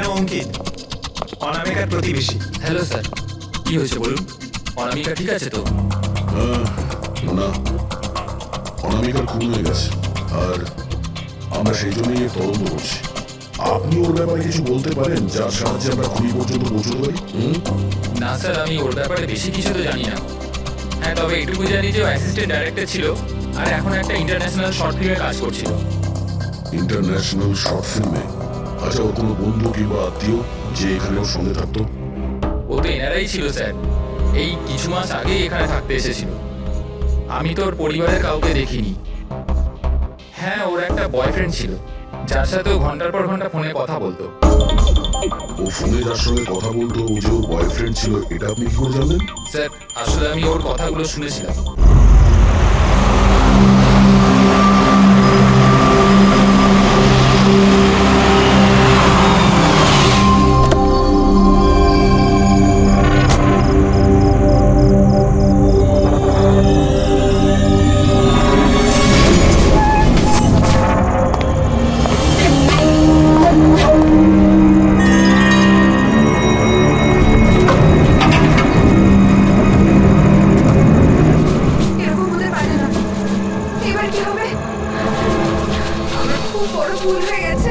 নাম অঙ্কিত, অনামিকার প্রতিবেশী। Hello sir, কি হয়েছে বলুন? অনামিকা ঠিক আছে তো? না, অনামিকার খুন হয়ে গেছে, আর আমরা সেই জন্যই এর তদন্ত করছি। আপনি ওর ব্যাপারে কিছু বলতে পারেন যার সাহায্যে আমরা খুনি পর্যন্ত পৌঁছতে পারি? না স্যার, আমি ওর ব্যাপারে বেশি কিছু তো জানি না। হ্যাঁ, তবে এটুকু জানি যে ও অ্যাসিস্ট্যান্ট ডাইরেক্টর ছিল আর এখন একটা ইন্টারন্যাশনাল শর্ট ফিল্মে কাজ করছিল। ইন্টারন্যাশনাল শর্ট ফিল্মে? আচ্ছা, ওর কোনো বন্ধু কিংবা আত্মীয় যে এখানে ওর সঙ্গে থাকতো? ও তো এনারাই ছিল স্যার, এই কিছু মাস আগে এখানে থাকতে এসেছিল। আমি তো ওর পরিবারের কাউকে দেখিনি। হ্যাঁ, ওর একটা বয়ফ্রেন্ড ছিল যার সাথে ও ঘন্টার পর ঘন্টা ফোনে কথা বলতো। ও ফোনে যার সঙ্গে কথা বলতো ও যে ওর বয়ফ্রেন্ড ছিল, এটা আপনি কি করে জানলেন? স্যার, আসলে আমি ওর কথাগুলো শুনেছিলাম। এরকম হতে পারে না। এবার কি হবে? আমার খুব বড় ভুল হয়ে গেছে।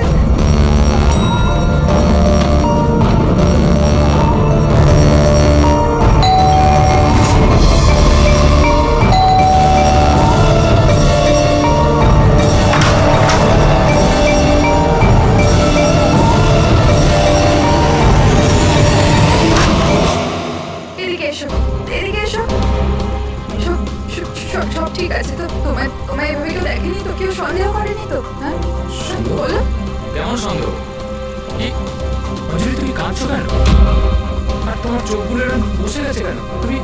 এদিকে এসো, এদিকে এসো। সব ঠিক আছে তো? তোমায় এভাবে কেউ দেখেনি তো? কেউ সন্দেহ করেনি তো? হ্যাঁ, বলো। কেমন সন্দেহ? কি অঞ্জলি, তুমি কাঁদছো কেন? আর তোমার চোখগুলো এরকম বসে গেছে কেন? তুমি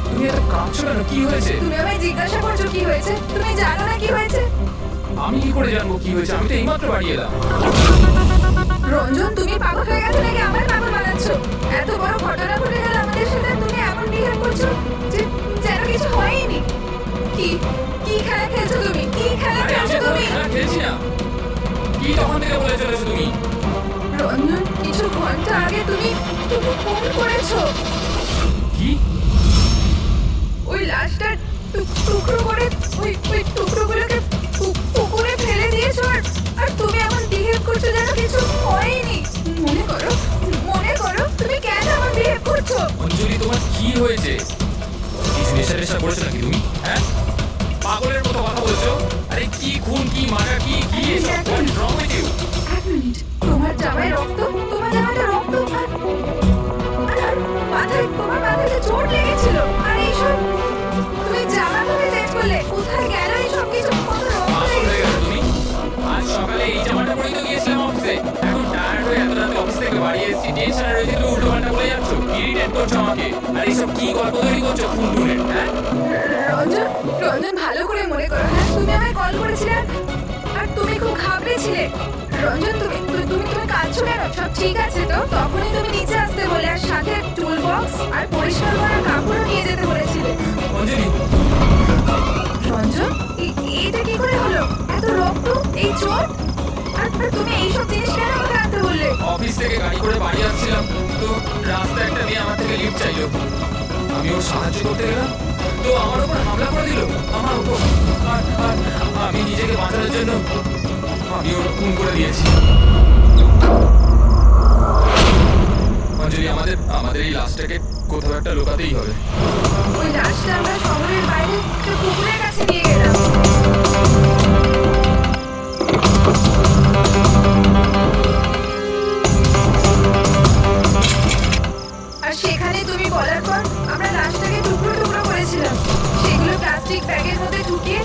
তুমি এত কাঁদছো কেন? কি হয়েছে? তুমি আমায় জিজ্ঞাসা করছো কি হয়েছে? তুমি জানো না কি হয়েছে? আমি কি করে জানবো কি হয়েছে? আমি তো এইমাত্র বাড়ি এলাম। রঞ্জন, তুমি পাগল হয়ে গেছো নাকি আমায় পাগল বানাচ্ছো? এত বড় ঘটনা ঘটে গেল আমাদের সাথে, তুমি এমন বিহেভ করছো যে যেন কিছু হয়নি। কি কি খেলা খেলছো তুমি? কি খেলা আরে আমি খেলছো তো তুমি? খেলা খেলছি না। কি তখন থেকে বলে চলেছো তুমি? রঞ্জন, কিছু ঘন্টা আগে তুমি তুমি ফোন করেছো। কি? ওই লাশটা টুকরো করে ওই টুকরোগুলোকে পুকুরে ফেলে দিয়েছো, আর তুমি এমন বিহেভ করছো যেন কিছু হয়নি। মনে করো তুমি কেন এমন বিহেভ করছো? অঞ্জলি, তোমার কি হয়েছে? কিছু নেশা করেছো নাকি তুমি? হ্যাঁ, পাগলের মতো কথা বলছো। আরে কি খুন, কি মারা, কি কি এসব? What's wrong with you? এক মিনিট, তোমার জামায় রক্ত, তোমার জামাতে রক্ত, আর তোমার মাথায় চোট লেগেছিল, আর এইসব তুমি জামা পরে চেঞ্জ করলে। কোথায় গেল এইসব কিছু? কত রক্ত পাগল হয়ে লেগেছিল। গেছো তুমি? আজ সকালে এই জামাটা পরেই তো গিয়েছিলাম অফিসে। এখন টায়ার্ড হয়ে এত রাতে অফিস থেকে বাড়ি এসেছি, টেনশনে রয়েছে, তুমি উল্টো পাল্টা বলে যাচ্ছ, ইরিটেট করছো আমাকে। আর এইসব কি গল্প তৈরি করছো খুন টুনের? হ্যাঁ, রঞ্জন, ভালো করে মনে করো। হ্যাঁ, তুমি আমায় কল করেছিলে আর তুমি খুব ঘাবড়েছিলে। রঞ্জন, তুমি কাঁদছো কেন? সব ঠিক আছে তো? তখনই তুমি নিচে আসতে বলে, আর সাথে টুল বক্স আর পরিষ্কার করা কাপড়ও নিয়ে যেতে বলেছিলে। অঞ্জলি, রঞ্জন, এটা কি করে হলো? এত রক্ত, এই চোট, আর তুমি এইসব জিনিস কেন আমাকে আনতে বললে? অফিস থেকে গাড়ি করে বাড়ি আসছিলাম, তো রাস্তায় একটা মেয়ে আমার থেকে লিফট চাইলো। আমি ওর সাহায্য করতে গেলাম, তো আমার উপর হামলা করে দিল, আমার উপর। আর আমি নিজেকে বাঁচানোর জন্য আমি ওর খুন করে দিয়েছি। অঞ্জলি, আমাদের এই লাশটাকে কোথাও একটা লুকাতেই হবে। ওই লাশটা আমরা শহরের বাইরে একটা পুকুরের কাছে নিয়ে গেলাম। আর সেখানে তুমি বলার পর আমরা লাশটাকে টুকরো টুকরো করেছিলাম, সেগুলো প্লাস্টিক ব্যাগের মধ্যে ঢুকিয়ে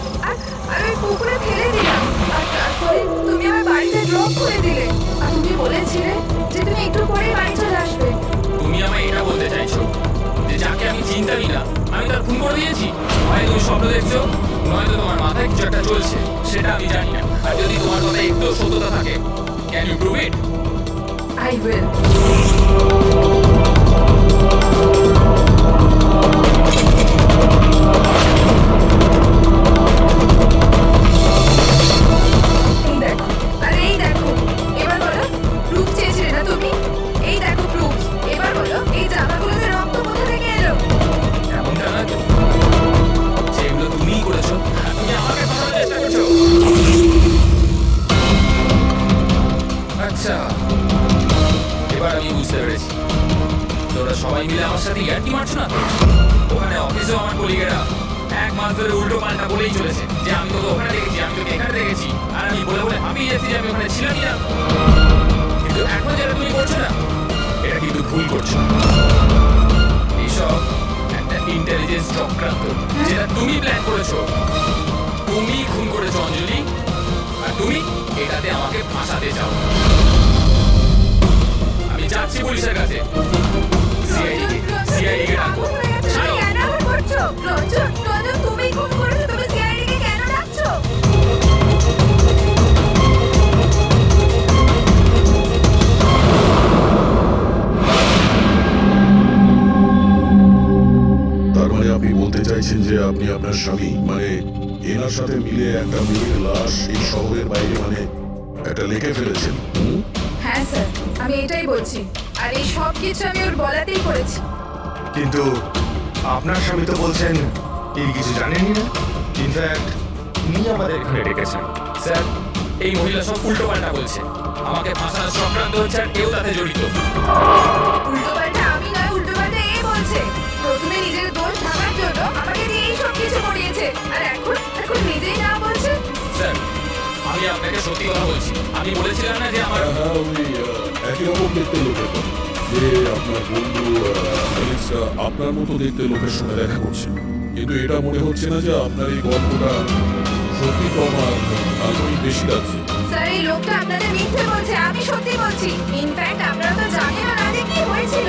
আর ওই পুকুরে ফেলে দিলাম। আর তারপরে তুমি আমার বাড়িতে ড্রপ করে দিলে, আর তুমি বলেছিলে যে তুমি একটু পরেই বাড়ি চলে আসবে। তুমি আমায় এটা বলতে চাইছো যে যাকে আমি চিনতামই না আমি তার খুন করে দিয়েছি? হয় তুমি স্বপ্ন দেখছো, নয়তো তোমার মাথায় কিছু একটা চলছে, সেটা আমি জানি না। আর যদি তোমার কথা একটু সত্যতা থাকে, can you prove it? I will. এই দেখো, এবার বলো, রূপ চেয়েছিলে না তুমি? এবার আমি বুঝতে পেরেছি তোরা সবাই মিলে আমার সাথে ইয়ার্কি মারছো না তো? ওখানে অফিসেও আমার কলিগেরা 1 মাস ধরে উল্টো পাল্টা বলেই চলেছে যে আমি তোকে ওখানে দেখেছি, আমি তোকে এখানে দেখেছি, আর আমি বলে বলে হাঁপিয়ে যাচ্ছি যে আমি ওখানে ছিলামই না। কিন্তু এখন যেটা তুমি করছো না, এটা কিন্তু ভুল করছো। এইসব একটা ইন্টেলিজেন্স চক্রান্ত, যেটা তুমি প্ল্যান করেছো। তুমি খুন করেছো অঞ্জলি, আর তুমি এটাতে আমাকে ফাঁসাতে চাও। আমি যাচ্ছি পুলিশের কাছে। সিআইডি কে ডাকবো। ছাড়ো। কেন এমন করছো? রঞ্জন, রঞ্জন, তুমি খুন করেছো, তুমি সিআইডি কে কেন ডাকছো? তার মানে আপনি বলতে চাইছেন যে আপনি আপনার স্বামী মানে এনার সাথে মিলে একটা মেয়ের লাশ এই শহরের বাইরে মানে একটা লেকে ফেলেছেন? হ্যাঁ স্যার, আমি এটাই বলছি। আর এই সব কিছু আমি ওর বলাতেই করেছি। কিন্তু আপনার স্বামী তো বলছেন এই কিছু জানেনই না। ইনফ্যাক্ট উনি আমাদের এখানে ডেকেছেন। স্যার, এই মহিলা সব উল্টো পাল্টা বলছে। আমাকে ফাঁসানোর চক্রান্ত হচ্ছে, আর কেউ তাতে জড়িত। উল্টোপাল্টা আমি নয়, উল্টোপাল্টা এ বলছে। প্রথমে নিজের দোষ ঢাকার জন্য আমাকে দিয়ে এই সব কিছু করিয়েছে, আর এখন এখন নিজেই না বলছে। স্যার, আমি আপনাকে সত্যি কথা বলছি। আমি বলেছিলাম না যে আমার হ্যাঁ, ওই একই রকম দেখতে লোকের কথা। যে আপনার বন্ধু অ্যালেক্সরা আপনার মতো দেখতে লোকের সঙ্গে দেখা করছে, কিন্তু এটা মনে হচ্ছে না যে আপনার এই গল্পটা সত্যি কম আর আলোই বেশি লাগছে। স্যার, এই লোকটা আপনাদের মিথ্যে বলছে, আমি সত্যি বলছি। ইনফ্যাক্ট আপনারা তো জানেন না যে কি হয়েছিল।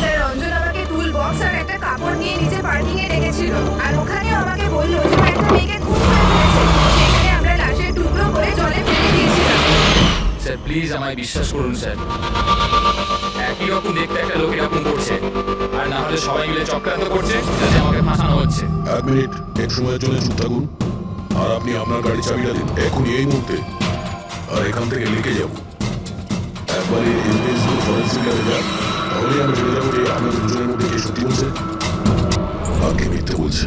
স্যার, রঞ্জন আমাকে টুল বক্স আর একটা কাপড় নিয়ে নিচে পার্কিং এ ডেকেছিল, আর ওখানেও আমাকে বললো যে ও একটা মেয়েকে খুন করে ফেলেছে। সেখানে আমরা লাশের টুকরো করে জলে ফেলে দিয়েছিলাম। স্যার, প্লিজ আমায় বিশ্বাস করুন স্যার। একই রকম দেখতে একটা লোক এরকম করছে, আর না হলে সবাই মিলে চক্রান্ত করছে যাতে আমাকে ফাঁসানো হচ্ছে। 1 মিনিট এক সময়ের জন্য চুপ থাকুন, আর আপনি আপনার গাড়ি চাবিটা দিন এখনই এই মুহূর্তে, আর এখান থেকে লিখে যাব। একবারে এভিডেন্স ফরেন্সিক ল্যাবে যান, তাহলে আমরা জেনে যাবো যে আপনাদের দুজনের মধ্যে কে সত্যি বলছে আর কে মিথ্যে বলছে।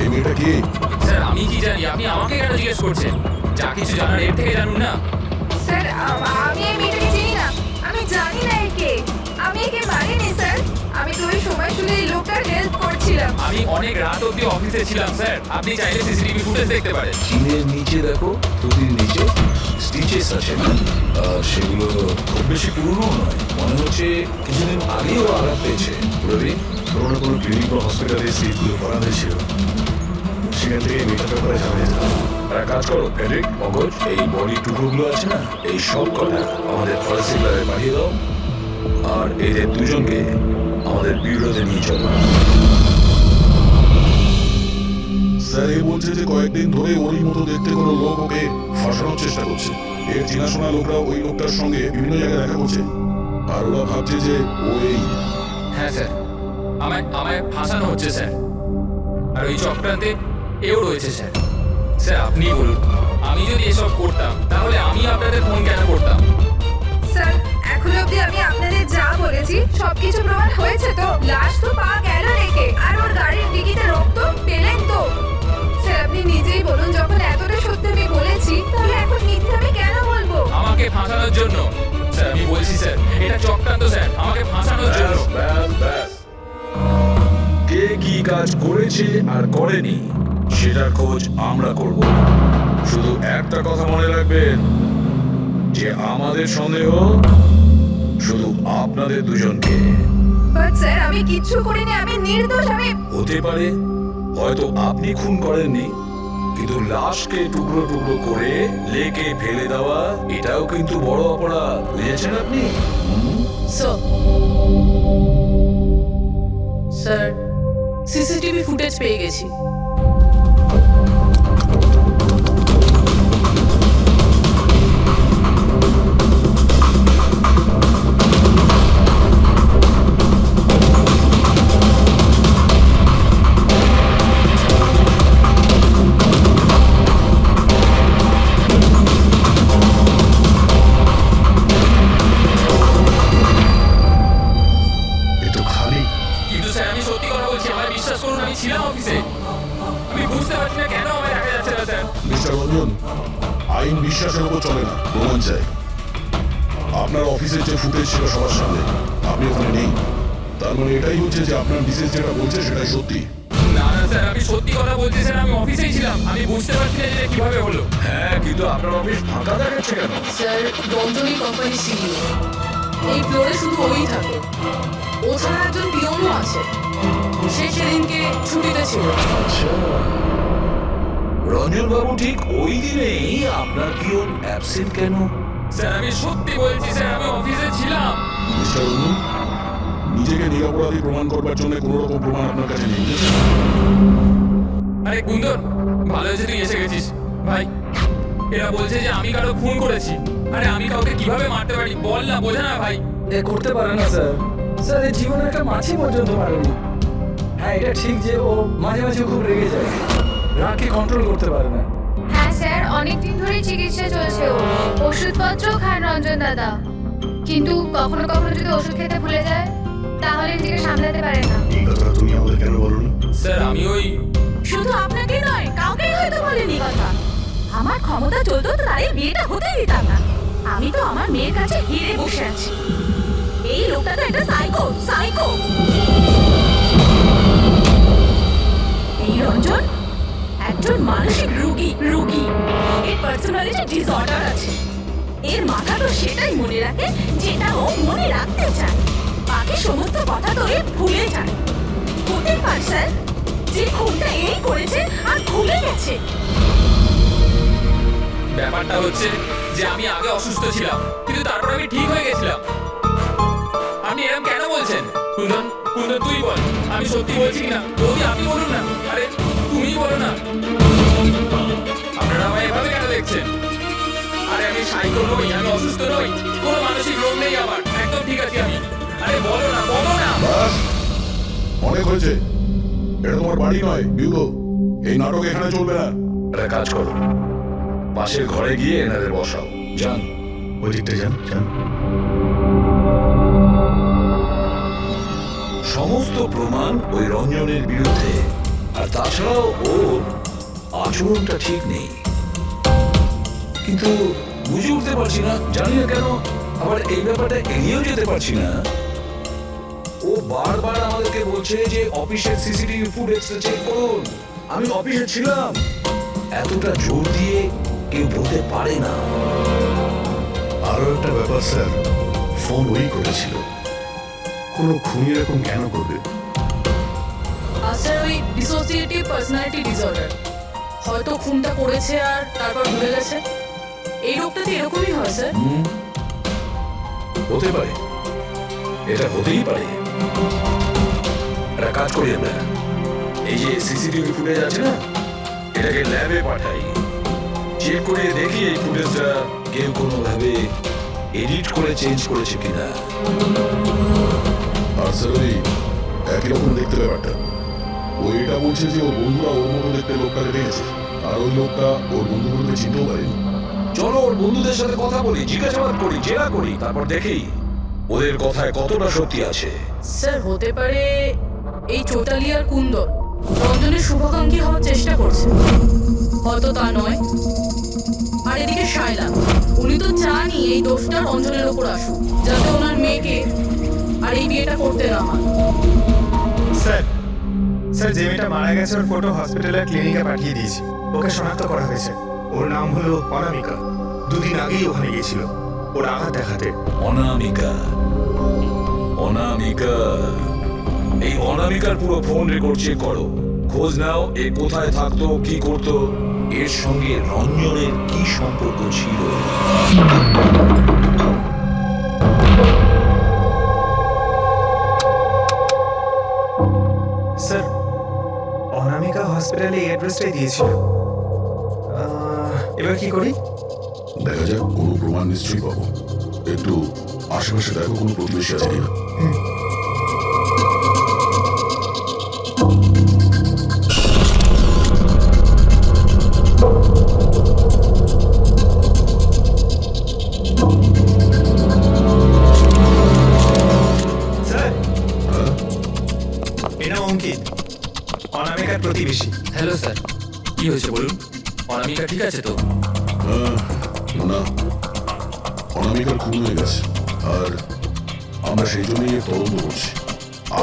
এই মেয়েটা কি? স্যার, আমি কি জানি? আপনি আমাকে কেন জিজ্ঞেস করছেন? যা কিছু জানার এর থেকে জানুন না। স্যার, আমি এই মেয়েটাকে চিনি না। আমি জানি না একে। আমি একে মারিনি স্যার। আমি তো ওই সময় শুনে এই লোকটার হেল্প করছিলাম। আমি অনেক রাত অবধি অফিসে ছিলাম স্যার। আপনি চাইলে সিসিটিভি ফুটেজ দেখতে পারেন। চিনের নিচে দেখো, টুপির নিচে স্টিচেস আছে, সেগুলো খুব বেশি পুরনো নয়, মনে হচ্ছে কিছুদিন আগেও আঘাত পেয়েছে। রবি, কোনো না কোনো ক্লিনিক বা হসপিটালে সিটগুলো করা হয়েছিল, সেখান থেকে মেকআপের করে যাওয়া যেত। একটা কাজ করো ফেডরিক, মগজ, এই বডি টুকরোগুলো আছে না, এই সব কটা আমাদের ফরেন্সিক ল্যাবে পাঠিয়ে দাও, আর এদের দুজনকে আমাদের বিরোধে নিয়ে চলো। স্যার এ বলছে যে কয়েকদিন ধরে ওরই মতো দেখতে কোনো লোক ওকে ফাঁসানোর চেষ্টা করছে। এর চেনাশোনা লোকরা ওই লোকটার সঙ্গে বিভিন্ন জায়গায় দেখা করছে, আর ওরা ভাবছে যে ও এই। হ্যাঁ স্যার, আমায় ফাঁসানো হচ্ছে স্যার। আর ওই চক্রান্তে এও রয়েছে স্যার। স্যার, আপনি বলুন, আমি যদি এসব করতাম তাহলে আমি আপনাদের ফোন কেন করতাম? স্যার, এখন অবধি আমি আপনাদের যা বলেছি সবকিছু প্রমাণ হয়েছে তো। লাশ তো পাওয়া গেল রেখে, আর ওর গাড়ির ডিকিতে রক্ত পেলেন তো। স্যার, আপনি নিজেই বলুন, যখন এতটা সত্যি আমি বলেছি, তাহলে এখন মিথ্যে আমি কেন বলবো? আমাকে ফাঁসানোর জন্য। স্যার, আমি বলছি স্যার, এটা চক্রান্ত স্যার, আমাকে ফাঁসানোর জন্য। ব্যাস ব্যাস, কে কি কাজ করেছে আর করেনি সেটার খোঁজ আমরা করব। শুধু একটা কথা মনে রাখবেন যে আমাদের সন্দেহ শুধু আপনাদের দুজনকে। বাট স্যার, আমি কিচ্ছু করিনি, আমি নির্দোষ। আমি হতে পারে হয়তো আপনি খুন করেননি, কিন্তু লাশকে টুকরো টুকরো করে লেকে ফেলে দেওয়া এটাও কিন্তু বড় অপরাধ, বুঝেছেন আপনি? স্যার, সিসিটিভি ফুটেজ পেয়ে গেছি। স্যার আমি সত্যি কথা বলছি, আমার বিশ্বাস করুন, আমি ছিলাম অফিসে। আমি বুঝতে পারছি না কেন আমার দেখা যাচ্ছে না স্যার। মিস্টার রঞ্জন, আইন বিশ্বাসের উপর চলে না, প্রমাণ চাই। আপনার অফিসের যে ফুটেজ ছিল সবার সামনে, আপনি ওখানে নেই, তার মানে এটাই হচ্ছে যে আপনার মিসেস যেটা বলছে সেটাই সত্যি। না না স্যার, আমি সত্যি কথা বলছি স্যার, আমি অফিসেই ছিলাম। আমি বুঝতে পারছি না যে কিভাবে হলো। হ্যাঁ, কিন্তু আপনার অফিস ফাঁকা দেখাচ্ছে কেন? Sir, Ranjani company CEO. এই ফ্লোরে শুধু ওই থাকে। ও ছাড়া একজন পিয়নও আছে। সে সেদিনকে ছুটিতে ছিল। আচ্ছা, রঞ্জন বাবু ঠিক ওই দিনেই আপনার পিয়ন অ্যাবসেন্ট কেন? স্যার আমি সত্যি বলছি স্যার, আমি অফিসে ছিলাম। মিস্টার রঞ্জন, নিজেকে নিরপরাধী প্রমাণ করবার জন্য কোনো রকম প্রমাণ আপনার কাছে নেই। আরে কুন্দন, ভালো হয়েছে তুই এসে গেছিস। ভাই, এরা বলছে যে আমি কারো খুন করেছি। আরে আমি কাউকে কিভাবে মারতে পারি বল না, বোঝা না ভাই। এ করতে পারে না স্যার। স্যার এই জীবনে একটা মাছি পর্যন্ত মারেনি। হ্যাঁ, এটা ঠিক যে ও মাঝে মাঝে খুব রেগে যায়, রাগকে কন্ট্রোল করতে পারে না। হ্যাঁ স্যার, অনেকদিন ধরেই চিকিৎসা চলছে ও। ওষুধপত্রও খান রঞ্জন দাদা, কিন্তু কখনো কখনো যদি ওষুধ খেতে ভুলে যায় তাহলে নিজেকে সামলাতে পারে না। এই কথাটা তুমি আমাদের কেন বলনি? স্যার আমি ওই শুধু আপনাকে নয়, কাউকে হয়তো বলেনি কথা। আমার ক্ষমতা চলতো তো তাই বিয়েটা হতেই দিতাম না। আমি তো আমার মেয়ের কাছে হেরে বসে আছি। এই লোকটা তো একটা সাইকো সাইকো। এই রঞ্জন একজন মানসিক রোগী। এর পার্সোনালিটি ডিসঅর্ডার আছে। এর মাথা তো সেটাই মনে রাখে যেটা ও মনে রাখতে চায়। বাকি সমস্ত কথা তো এ ভুলে যায়। হতে পারে স্যার যে খুনটা এই করেছে আর ভুলে গেছে। ব্যাপারটা হচ্ছে যে আমি আগে অসুস্থ ছিলাম, কিন্তু তারপর আমি ঠিক হয়ে গেছিলাম। আপনি এরকম কেন বলছেন? কুন্দন, কুন্দন তুই বল, আমি সত্যি বলছি কিনা। যদি আপনি বলুন না। আরে তুমি বলো না। আপনারা আমায় এভাবে কেন দেখছেন? আরে আমি সাইকো নই, আমি অসুস্থ নই, কোনো মানসিক রোগ নেই আমার, একদম ঠিক আছি আমি। আরে বলো না, বলো না। বাস, অনেক হয়েছে। এটা তোমার বাড়ি নয়, বিউগো। এই নাটক এখানে চলবে না। একটা কাজ করো, পাশের ঘরে গিয়ে এনাদের বসাও। যান। ওই দিকটা যান যান। সমস্ত প্রমাণ ওই রঞ্জনের বিরুদ্ধে, আর তাছাড়াও ওর আচরণটা ঠিক নেই। কিন্তু বুঝে উঠতে পারছি না, জানি না কেন আবার এই ব্যাপারটা এড়িয়েও যেতে পারছি না। ও বারবার আমাদেরকে বলছে যে অফিসের সিসিটিভি ফুটেজটা চেক করুন। আমি অফিসে ছিলাম। এতটা জোর দিয়ে কেউ বলতে পারে না। আরো একটা ব্যাপার স্যার, ফোন ওই করেছিল। কোনো খুনি এরকম কেন করবে? আর স্যার ওই ডিসোসিয়েটিভ পার্সোনালিটি ডিসঅর্ডার। হয়তো খুনটা করেছে আর তারপর ভুলে গেছে। এই রোগটাতে এরকমই হয় স্যার। হতে পারে, এটা হতেই পারে। একটা কাজ করি আমরা, এই যে সিসিটিভি ফুটেজ আছে না, এটাকে ল্যাবে পাঠাই। চেক করে দেখি এই ফুটেজটা কেউ কোনোভাবে এডিট করে চেঞ্জ করেছে কিনা। আর স্যার ওই একই রকম দেখতে ব্যাপারটা। ও এটা বলছে যে ওর বন্ধুরা ওর মতো দেখতে লোকটাকে দেখেছে, আর ওই লোকটা ওর বন্ধুগুলোকে চিনতেও পারেনি। চলো ওর বন্ধুদের সাথে কথা বলি, জিজ্ঞাসাবাদ করি, জেরা করি, তারপর দেখি ওদের কথায় কতটা সত্যি আছে। স্যার হতে পারে এই চোটালি আর কুন্দন রঞ্জনের শুভাকাঙ্ক্ষী হওয়ার চেষ্টা করছে। হয়তো তা নয়। আর এদিকে শায়লা, উনি তো চানই এই দোষটা রঞ্জনের ওপর আসুক, যাতে ওনার মেয়েকে আর এই বিয়েটা করতে না হয়। স্যার, স্যার যে মেয়েটা মারা গেছে ওর ফটো হসপিটালের ক্লিনিকে পাঠিয়ে দিয়েছি। ওকে শনাক্ত করা হয়েছে। ওর নাম হলো অনামিকা। দুদিন আগেই ওখানে গিয়েছিল ওর আঘাত দেখাতে। অনামিকা, অনামিকা, এই অনামিকার পুরো ফোন রেকর্ড চেক করো। খোঁজ নাও এ কোথায় থাকতো, কি করতো, এর সঙ্গে রঞ্জনের কি সম্পর্ক ছিল। স্যার, অনামিকা হসপিটালে এই অ্যাড্রেসটাই দিয়েছিল। এবার কি করি? দেখা যাক, কোনো প্রমাণ নিশ্চয়ই পাবো। একটু আশেপাশে দেখো কোনো প্রতিবেশী আছে কিনা। স্যার, হ্যাঁ, এটা অঙ্কিত, অনামিকার প্রতিবেশী। হ্যালো স্যার, কি হয়েছে বলুন? অনামিকা ঠিক আছে তো? না, অনামিকার খুন হয়ে গেছে আর আমরা সেই জন্যই এর তদন্ত করছি।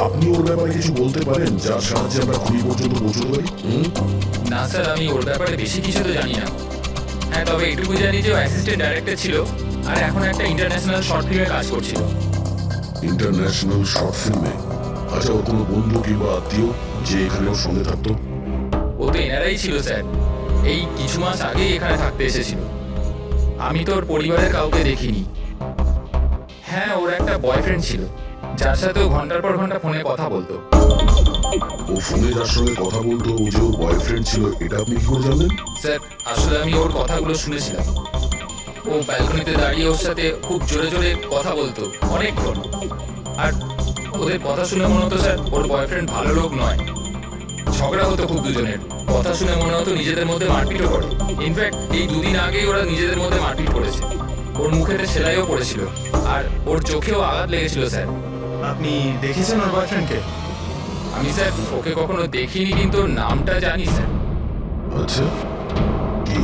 আপনি ওর ব্যাপারে কিছু বলতে পারেন যার সাহায্যে আমরা খুনি পর্যন্ত পৌঁছতে পারি? না স্যার, আমি ওর ব্যাপারে বেশি কিছু তো জানি না। হ্যাঁ, তবে এটুকু জানি যে ও অ্যাসিস্ট্যান্ট ডাইরেক্টর ছিল আর এখন একটা ইন্টারন্যাশনাল শর্ট ফিল্মে কাজ করছিল। ইন্টারন্যাশনাল শর্ট ফিল্মে? আচ্ছা, ওর কোনো বন্ধু কিংবা আত্মীয় যে এখানে ওর সঙ্গে থাকতো? ও তো এনারাই ছিল স্যার, এই কিছু মাস আগে এখানে থাকতে এসেছিল। আমি তো ওর পরিবারের কাউকে দেখিনি। হ্যাঁ, ওর একটা বয়ফ্রেন্ড ছিল যার সাথে ও ঘন্টার পর ঘন্টা ফোনে কথা বলতো। ও ফোনে যার সঙ্গে কথা বলতো ও যে ওর বয়ফ্রেন্ড ছিল, এটা আপনি কি করে জানলেন? স্যার, আসলে আমি ওর কথাগুলো শুনেছিলাম। ও ব্যালকনিতে দাঁড়িয়ে ওর সাথে খুব জোরে জোরে কথা বলতো অনেকক্ষণ। আর ওদের কথা শুনে মনে হতো স্যার ওর বয়ফ্রেন্ড ভালো লোক নয়। ঝগড়া হতো খুব দুজনের। কথা শুনে মনে হতো নিজেদের মধ্যে মারপিটও করে। ইনফ্যাক্ট এই দুদিন আগেই ওরা নিজেদের মধ্যে মারপিট করেছে। ওর মুখেতে সেলাইও পড়েছিল আর ওর চোখেও আঘাত লেগেছিল স্যার। আপনি দেখেছেন ওর বয়ফ্রেন্ডকে? আমি স্যার ওকে কখনো দেখিনি, কিন্তু ওর নামটা জানি স্যার। আচ্ছা, কি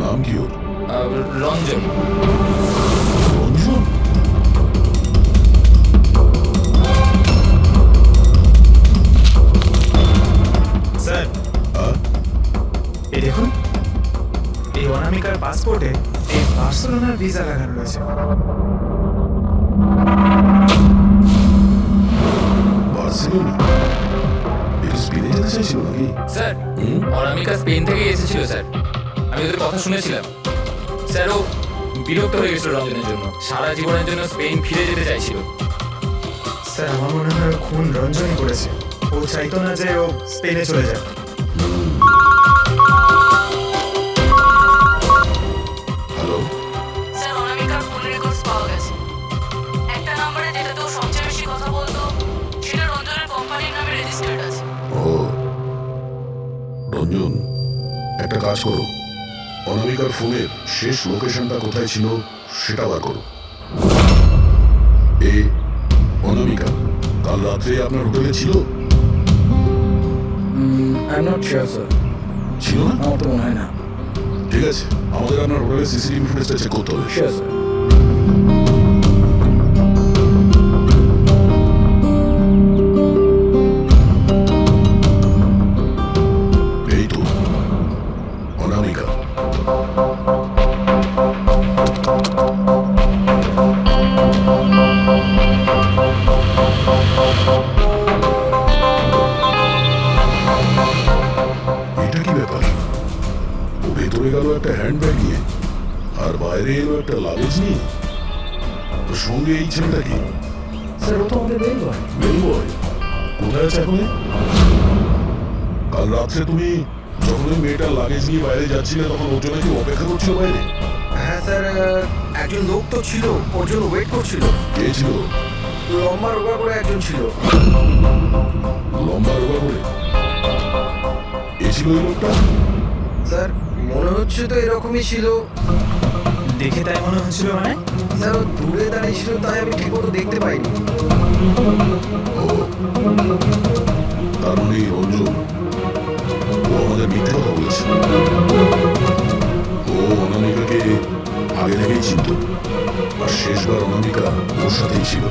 নাম কি ওর? রঞ্জন। রঞ্জন? স্যার, হ্যাঁ? এই দেখুন, এই অনামিকার পাসপোর্টে এই বার্সেলোনার ভিসা লাগানো রয়েছে। বার্সেলোনা? এটা স্পেনে যেতে চাইছিল নাকি? স্যার, অনামিকা স্পেন থেকে এসেছিল স্যার। আমি ওদের কথা শুনেছিলাম। স্যার, ও বিরক্ত হয়ে গেছিল রঞ্জনের জন্য। সারা জীবনের জন্য স্পেন ফিরে যেতে চাইছিল। স্যার, আমার মনে হয় ওর খুন রঞ্জনই করেছে। ও চাইতো না যে ও স্পেনে চলে যায়। হ্যালো? স্যার, অনামিকার ফোন রেকর্ডস পাওয়া গেছে। একটা নম্বরে যেটাতে ও সবচেয়ে বেশি কথা বলতো সেটা রঞ্জনের কোম্পানির নামে রেজিস্টার্ড আছে। ও রঞ্জন, একটা কাজ করো, অনামিকার ফোনের শেষ লোকেশনটা কোথায় ছিল সেটা বার করো। এ অনামিকা কাল রাত্রে আপনার হোটেলে ছিল? I am not sure sir, ছিল না? আমার তো মনে হয় না। ঠিক আছে, আমাদের আপনার হোটেলের সিসিটিভি ফুটেজটা চেক করতে হবে। Sure sir. এই তো অনামিকা। এটা কি ব্যাপার? ও ভেতরে গেল একটা হ্যান্ডব্যাগ নিয়ে আর বাইরে এলো একটা লাগেজ নিয়ে। তো সঙ্গে এই ছেলেটা কি? স্যার, ও তো আমাদের মেল বয়। মেল বয়? কোথায় আছে এখন? কাল রাত্রে তুমি যখন ওই মেয়েটার লাগেজ নিয়ে বাইরে যাচ্ছিলে তখন ওর জন্য কি অপেক্ষা করছিল বাইরে? হ্যাঁ স্যার, একজন লোক তো ছিল, ওর জন্য ওয়েট করছিল। কে ছিল? লম্বা রোগা করে একজন ছিল। লম্বা রোগা করে? এ ছিল ওই লোকটা? স্যার, মনে হচ্ছে তো এরকমই ছিল। দেখে তাই মনে হচ্ছিল মানে? স্যার, ও দূরে দাঁড়িয়ে ছিল তাই আমি ঠিক মতো দেখতে পাইনি। ও, তার মানে এই রঞ্জন ও আমাদের মিথ্যে কথা বলেছে। ও অনামিকাকে আগে থেকেই চিনত আর শেষবার অনামিকা ওর সাথেই ছিল।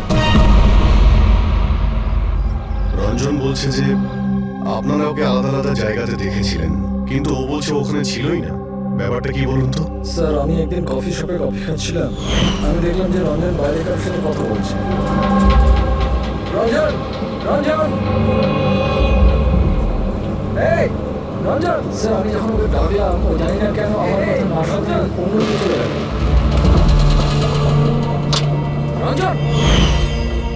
রঞ্জন বলছে যে আপনারা ওকে আলাদা আলাদা জায়গাতে দেখেছিলেন, কিন্তু ও বলছে ওখানে ছিলই না। ব্যাপারটা কি বলুন তো? স্যার, আমি একদিন কফি শপে কফি খাচ্ছিলাম, আমি দেখলাম যে রঞ্জন বাইরে কারোর সাথে কথা বলছে। রঞ্জন, রঞ্জন, এই রঞ্জন! স্যার, আমি যখন ওকে ডাকলাম ও জানি না কেন আমার কথা না শুনে অন্যদিকে চলে গেল। রঞ্জন!